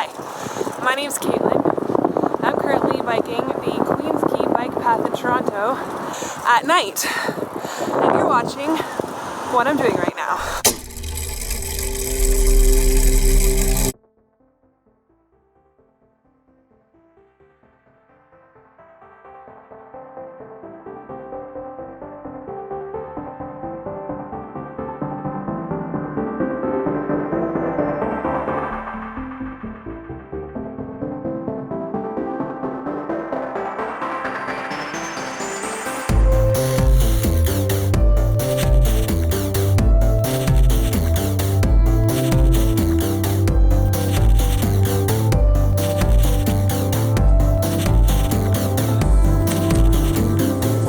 Hi, my name's Katelyn. I'm currently biking the Queen's Quay bike path in Toronto at night, and you're watching what I'm doing right now.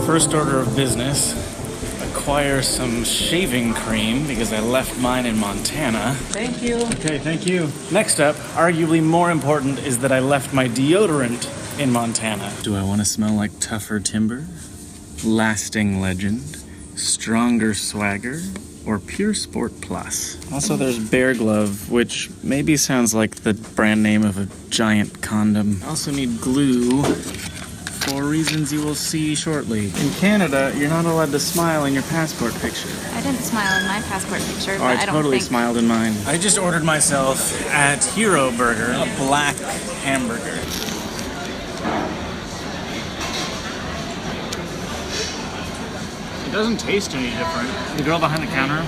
First order of business, acquire some shaving cream because I left mine in Montana. Thank you. Okay, thank you. Next up, arguably more important, is that I left my deodorant in Montana. Do I want to smell like tougher timber, lasting legend, stronger swagger, or pure sport plus? Also, there's Bear Glove, which maybe sounds like the brand name of a giant condom. I also need glue, for reasons you will see shortly. In Canada, you're not allowed to smile in your passport picture. I didn't smile in my passport picture, Oh, but I I don't totally think... smiled in mine. I just ordered myself at Hero Burger a black hamburger. It doesn't taste any different. The girl behind the counter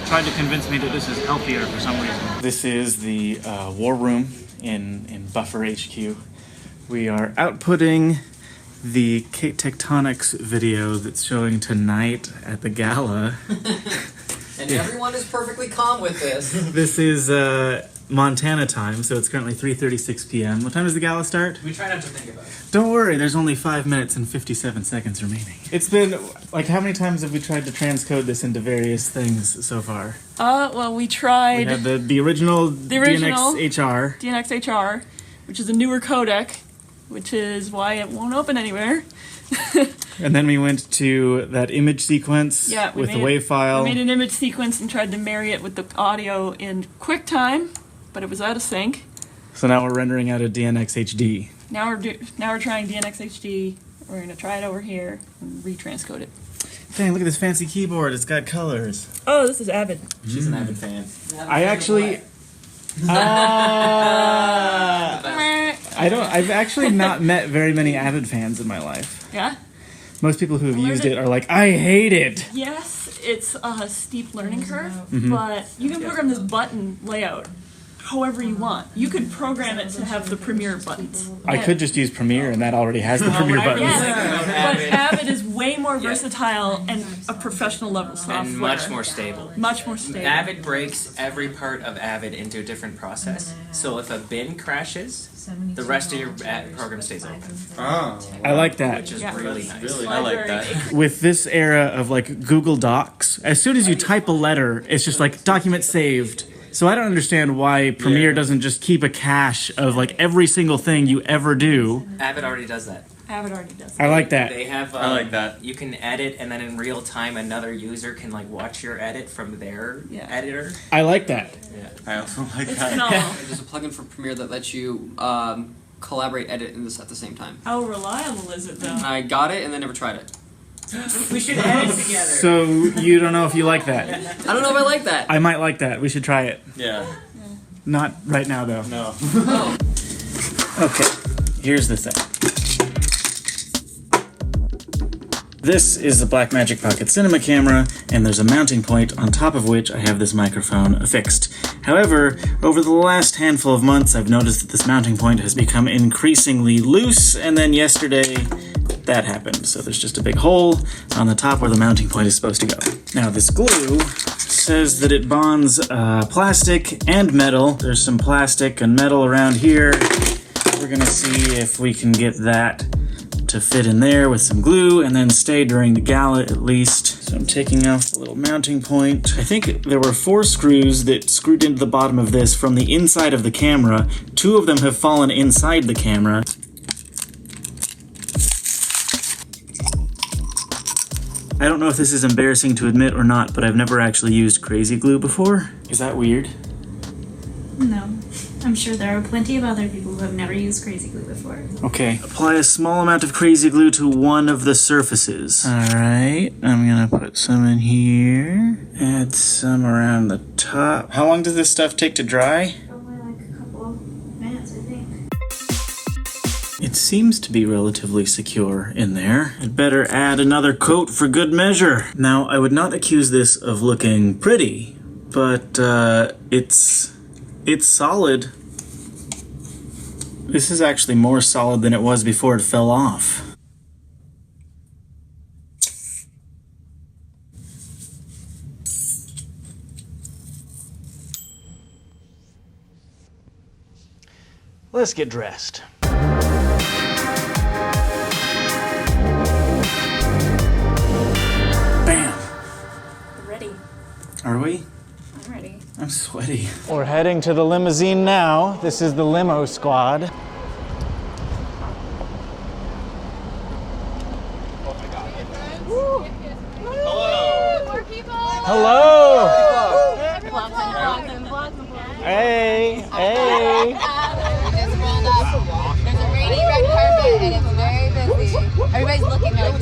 tried to convince me that this is healthier for some reason. This is the War Room in Buffer HQ. We are outputting the Tectonics video that's showing tonight at the gala. And everyone is perfectly calm with this. This is Montana time, so it's currently 3:36 p.m. What time does the gala start? We try not to think about it. Don't worry, there's only 5 minutes and 57 seconds remaining. It's been, like, how many times have we tried to transcode this into various things so far? Well, we tried We had the original original DNxHR. DNxHR, which is a newer codec, which is why it won't open anywhere. And then we went to that image sequence with the WAV file. We made an image sequence and tried to marry it with the audio in QuickTime, but it was out of sync. So now we're rendering out a DNxHD. Now we're trying DNxHD. We're gonna try it over here and retranscode it. Dang, look at this fancy keyboard. It's got colors. Oh, this is Avid. She's an Avid fan. I actually... I've actually not met very many Avid fans in my life. Yeah? Most people who have used it are like, I hate it! Yes, it's a steep learning curve, but you can program this button layout however you want. You could program it to have the Premiere buttons. I could just use Premiere and that already has the Premiere buttons. Yes, but Avid is way more versatile and a professional level software. And much more stable. Much more stable. Avid breaks every part of Avid into a different process. So if a bin crashes, the rest of your program stays open. Oh. I like that. Which is really nice. Really, I like that. With this era of like Google Docs, as soon as you type a letter, it's just like document saved. So I don't understand why Premiere doesn't just keep a cache of like every single thing you ever do. Avid already does that. Avid already does that. I like that. They have. I like that. You can edit, and then in real time, another user can like watch your edit from their editor. I like that. Yeah. I also like It's that. phenomenal. There's a plugin for Premiere that lets you collaborate, edit, and this at the same time. How reliable is it though? I got it and then never tried it. We should edit together. So you don't know if you like that. I don't know if I like that. I might like that. We should try it. Yeah. Not right now though. No. Okay, here's the thing. This is the Blackmagic Pocket Cinema camera, and there's a mounting point on top of which I have this microphone affixed. However, over the last handful of months, I've noticed that this mounting point has become increasingly loose, and then yesterday, that happened. So there's just a big hole on the top where the mounting point is supposed to go. Now this glue says that it bonds plastic and metal. There's some plastic and metal around here. We're gonna see if we can get that to fit in there with some glue and then stay during the gala at least. So I'm taking off the little mounting point. I think there were 4 screws that screwed into the bottom of this from the inside of the camera. 2 of them have fallen inside the camera. I don't know if this is embarrassing to admit or not, but I've never actually used crazy glue before. Is that weird? No. I'm sure there are plenty of other people who have never used crazy glue before. Okay, apply a small amount of crazy glue to one of the surfaces. Alright, I'm gonna put some in here. Add some around the top. How long does this stuff take to dry? Only like a couple of minutes, I think. It seems to be relatively secure in there. I'd better add another coat for good measure. Now, I would not accuse this of looking pretty, but it's solid. This is actually more solid than it was before it fell off. Let's get dressed. Bam! We're ready. Are we? I'm ready. I'm sweaty. We're heading to the limousine now. This is the limo squad. Hello! Hey! Hey! We just rolled up. There's a rainy red carpet and it's very busy. Everybody's looking like,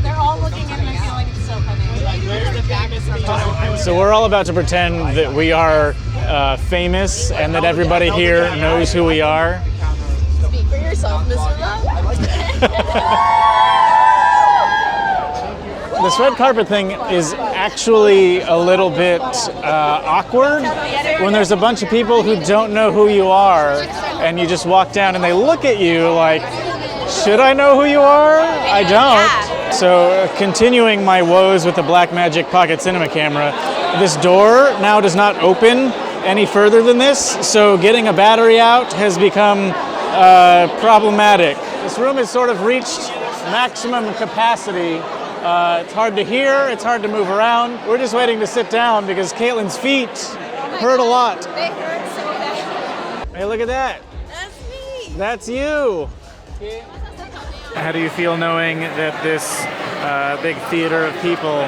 they're all looking and I feel like it's so funny. So we're all about to pretend that we are famous and that everybody here knows who we are. Speak for yourself, Missoula. This red carpet thing is actually a little bit awkward when there's a bunch of people who don't know who you are and you just walk down and they look at you like, should I know who you are? I don't. So continuing my woes with the Blackmagic Pocket Cinema camera, this door now does not open any further than this, so getting a battery out has become problematic. This room has sort of reached maximum capacity. It's hard to hear, it's hard to move around. We're just waiting to sit down because Katelyn's feet hurt a lot. They hurt so bad. Hey, look at that. That's me. That's you. How do you feel knowing that this big theater of people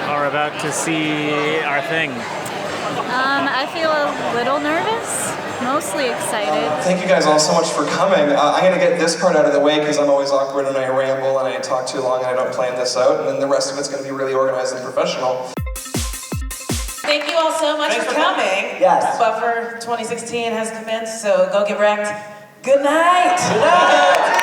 are about to see our thing? I feel a little nervous, mostly excited. Thank you guys all so much for coming. I'm going to get this part out of the way because I'm always awkward and I ramble and I talk too long and I don't plan this out, and then the rest of it's going to be really organized and professional. Thank you all so much for coming. Yes. Buffer 2016 has commenced, so go get wrecked. Good night. Good night.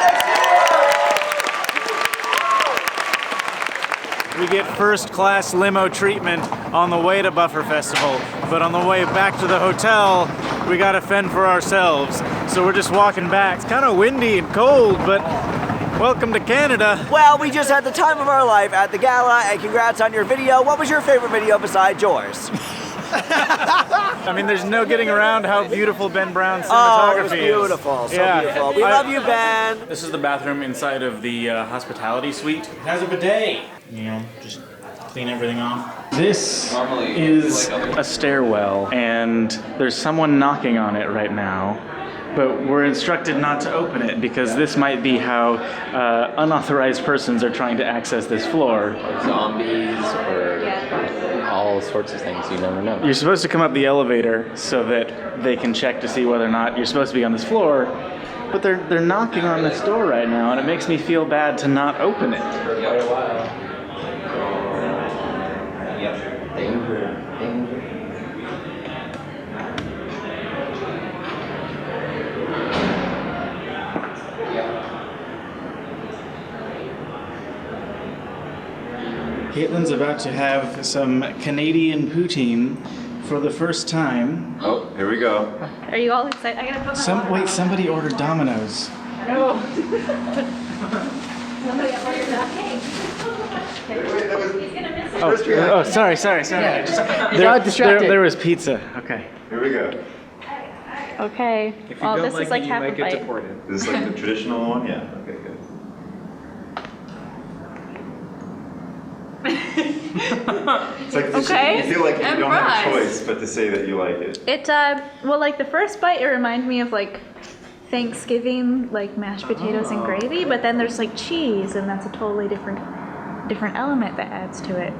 We get first-class limo treatment on the way to Buffer Festival, but on the way back to the hotel, we gotta fend for ourselves. So we're just walking back. It's kind of windy and cold, but welcome to Canada. Well, we just had the time of our life at the gala, and congrats on your video. What was your favorite video besides yours? I mean, there's no getting around how beautiful Ben Brown's cinematography it was beautiful, is. so beautiful. We love you, Ben. This is the bathroom inside of the hospitality suite. It has a bidet. You know, just clean everything off. This is a stairwell, and there's someone knocking on it right now. But we're instructed not to open it because this might be how unauthorized persons are trying to access this floor. Zombies or all sorts of things, you never know. You're supposed to come up the elevator so that they can check to see whether or not you're supposed to be on this floor, but they're knocking on this door right now, and it makes me feel bad to not open it. Danger, danger. Katelyn's about to have some Canadian poutine for the first time. Oh, here we go. Are you all excited? I gotta put my Wait, somebody ordered Domino's. No. Somebody ordered that cake. He's gonna miss it. Oh, sorry. There was pizza. Okay. Here we go. Okay. Well, this is like half a bite. This is like the traditional one? Yeah. Okay, good. It's like Okay. you feel like you don't have a fries. choice but to say that you like it. It, well, like the first bite, it reminded me of like Thanksgiving, like mashed potatoes and gravy, but then there's like cheese, and that's a totally different element that adds to it.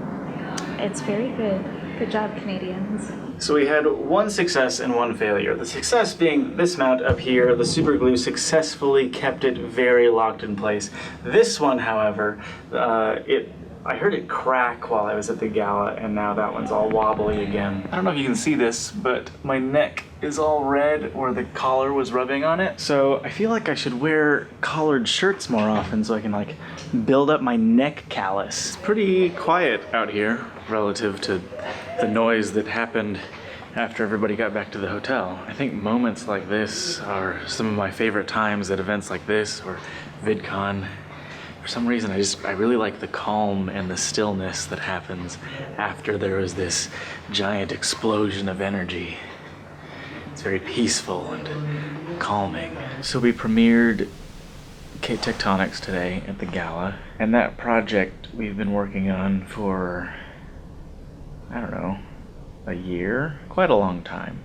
It's very good. Good job, Canadians. So we had one success and one failure. The success being this mount up here. The super glue successfully kept it very locked in place. This one, however, I heard it crack while I was at the gala, and now that one's all wobbly again. I don't know if you can see this, but my neck is all red where the collar was rubbing on it. So I feel like I should wear collared shirts more often so I can like build up my neck callus. It's pretty quiet out here relative to the noise that happened after everybody got back to the hotel. I think moments like this are some of my favorite times at events like this or VidCon. For some reason, I really like the calm and the stillness that happens after there is this giant explosion of energy. It's very peaceful and calming. So we premiered Kate Tectonics today at the gala, and that project we've been working on for, I don't know, a year? Quite a long time.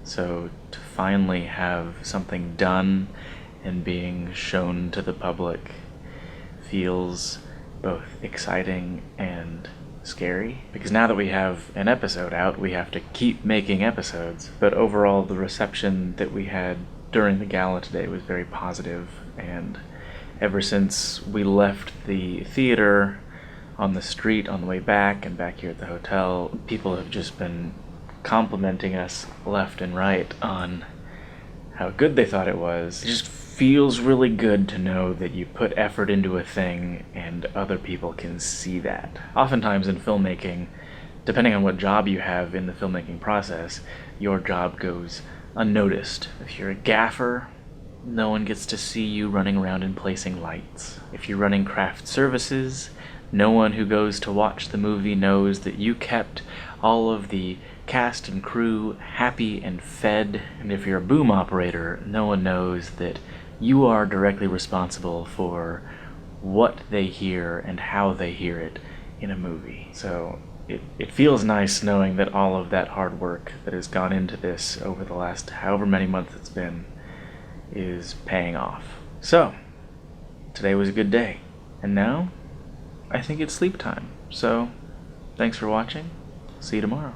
So to finally have something done and being shown to the public feels both exciting and scary, because now that we have an episode out, we have to keep making episodes. But overall, the reception that we had during the gala today was very positive, and ever since we left the theater on the street on the way back and back here at the hotel, people have just been complimenting us left and right on how good they thought it was. It just feels really good to know that you put effort into a thing and other people can see that. Oftentimes in filmmaking, depending on what job you have in the filmmaking process, your job goes unnoticed. If you're a gaffer, no one gets to see you running around and placing lights. If you're running craft services, no one who goes to watch the movie knows that you kept all of the cast and crew happy and fed. And if you're a boom operator, no one knows that you are directly responsible for what they hear and how they hear it in a movie. So it feels nice knowing that all of that hard work that has gone into this over the last however many months it's been is paying off. So today was a good day, and now I think it's sleep time. So thanks for watching. See you tomorrow.